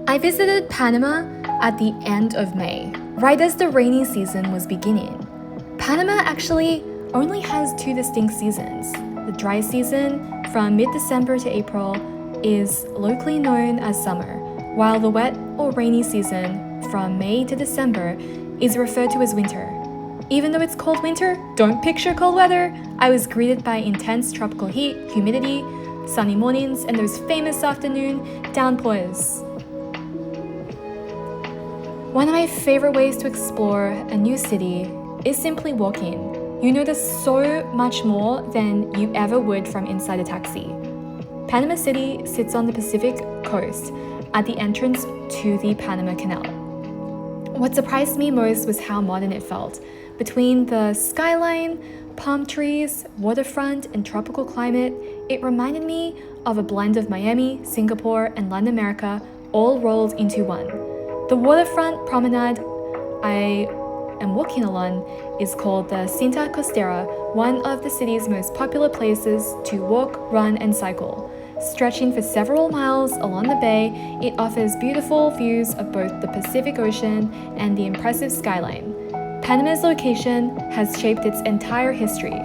I visited Panama at the end of May, right as the rainy season was beginning. Panama actually only has two distinct seasons. The dry season, from mid-December to April, is locally known as summer, while the wet or rainy season, from May to December, is referred to as winter. Even though it's cold winter, don't picture cold weather. I was greeted by intense tropical heat, humidity, sunny mornings, and those famous afternoon downpours. One of my favorite ways to explore a new city is simply walking. You notice so much more than you ever would from inside a taxi. Panama City sits on the Pacific coast at the entrance to the Panama Canal. What surprised me most was how modern it felt. Between the skyline, palm trees, waterfront, and tropical climate, it reminded me of a blend of Miami, Singapore, and Latin America all rolled into one. The waterfront promenade I am walking along is called the Cinta Costera, one of the city's most popular places to walk, run, and cycle. Stretching for several miles along the bay, it offers beautiful views of both the Pacific Ocean and the impressive skyline. Panama's location has shaped its entire history,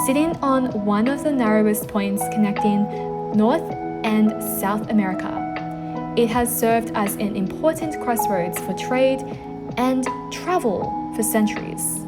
sitting on one of the narrowest points connecting North and South America. It has served as an important crossroads for trade and travel for centuries.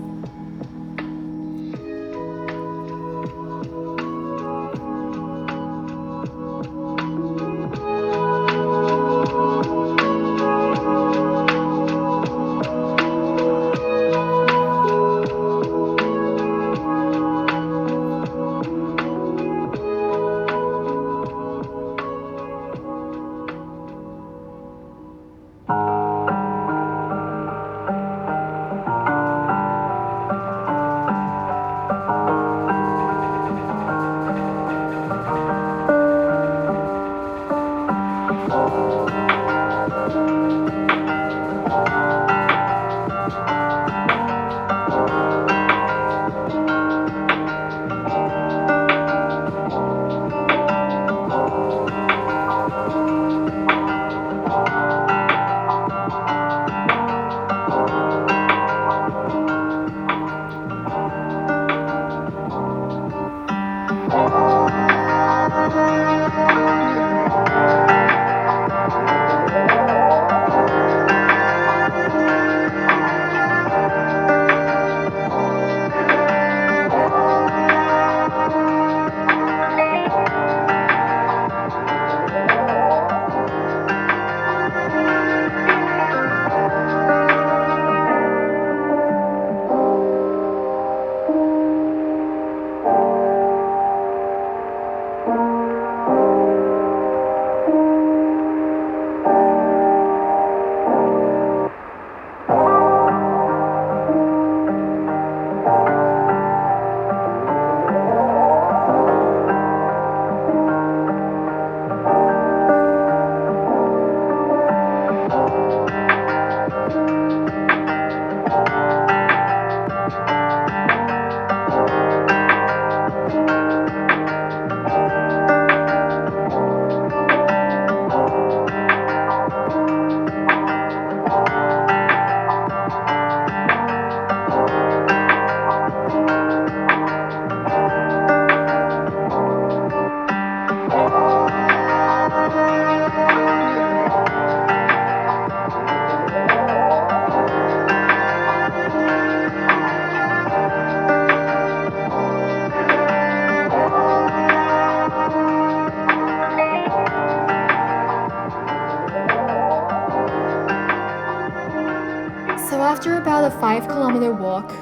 So after about a 5-kilometer walk,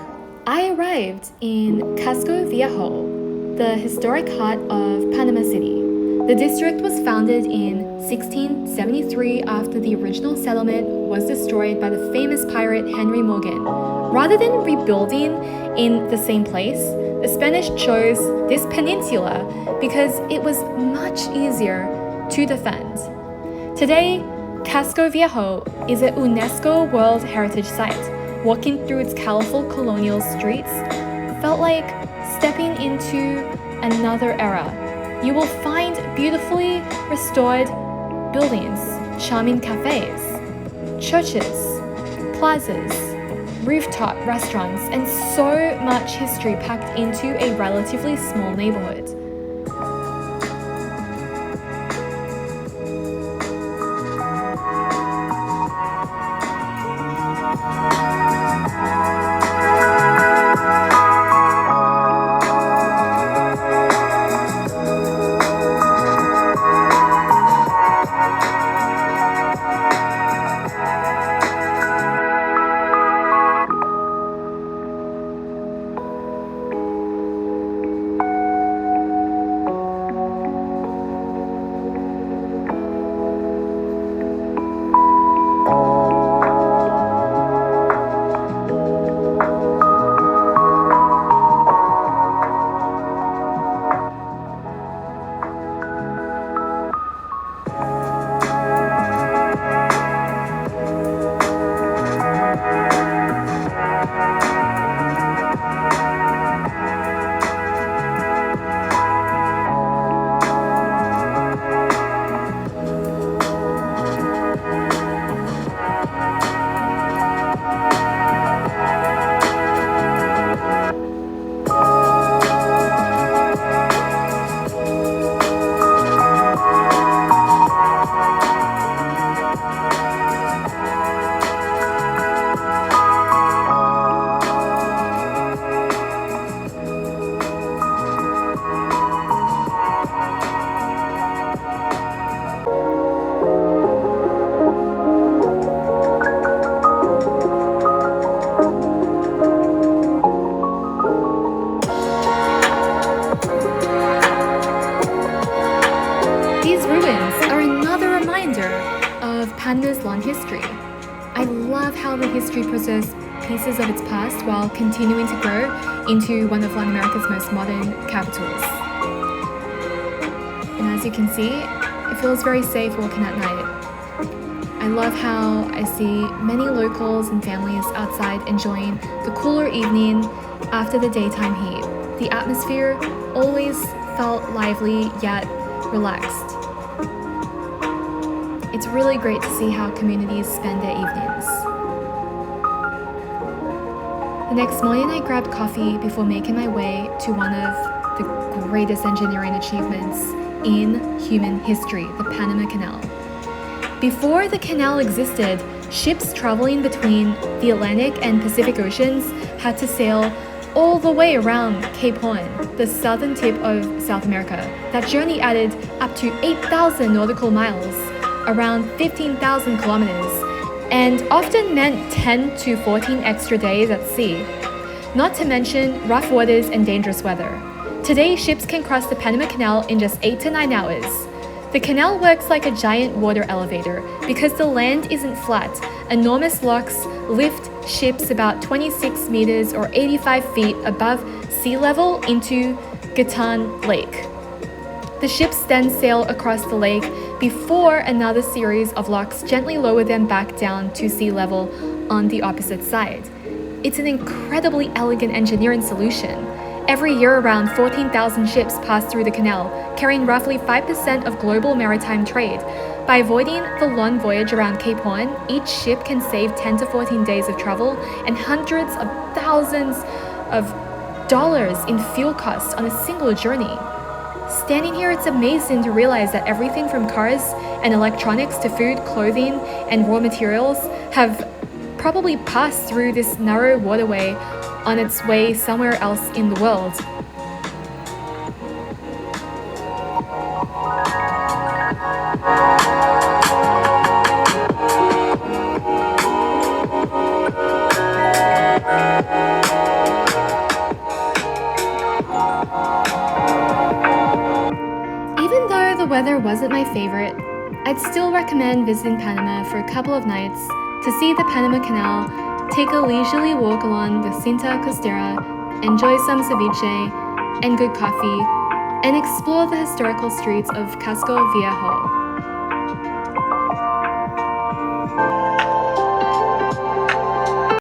I arrived in Casco Viejo, the historic heart of Panama City. The district was founded in 1673 after the original settlement was destroyed by the famous pirate Henry Morgan. Rather than rebuilding in the same place, the Spanish chose this peninsula because it was much easier to defend. Today, Casco Viejo is a UNESCO World Heritage Site. Walking through its colorful colonial streets felt like stepping into another era. You will find beautifully restored buildings, charming cafes, churches, plazas, rooftop restaurants, and so much history packed into a relatively small neighborhood. Panama's long history. I love how the history preserves pieces of its past while continuing to grow into one of Latin America's most modern capitals. And as you can see, it feels very safe walking at night. I love how I see many locals and families outside enjoying the cooler evening after the daytime heat. The atmosphere always felt lively yet relaxed. It's really great to see how communities spend their evenings. The next morning, I grabbed coffee before making my way to one of the greatest engineering achievements in human history, the Panama Canal. Before the canal existed, ships traveling between the Atlantic and Pacific Oceans had to sail all the way around Cape Horn, the southern tip of South America. That journey added up to 8,000 nautical miles, around 15,000 kilometers, and often meant 10 to 14 extra days at sea. Not to mention rough waters and dangerous weather. Today, ships can cross the Panama Canal in just 8 to 9 hours. The canal works like a giant water elevator because the land isn't flat. Enormous locks lift ships about 26 meters or 85 feet above sea level into Gatun Lake. The ships then sail across the lake before another series of locks gently lower them back down to sea level on the opposite side. It's an incredibly elegant engineering solution. Every year, around 14,000 ships pass through the canal, carrying roughly 5% of global maritime trade. By avoiding the long voyage around Cape Horn, each ship can save 10 to 14 days of travel and hundreds of thousands of dollars in fuel costs on a single journey. Standing here, it's amazing to realize that everything from cars and electronics to food, clothing, and raw materials have probably passed through this narrow waterway on its way somewhere else in the world. Even though the weather wasn't my favorite, I'd still recommend visiting Panama for a couple of nights to see the Panama Canal, take a leisurely walk along the Cinta Costera, enjoy some ceviche and good coffee, and explore the historical streets of Casco Viejo.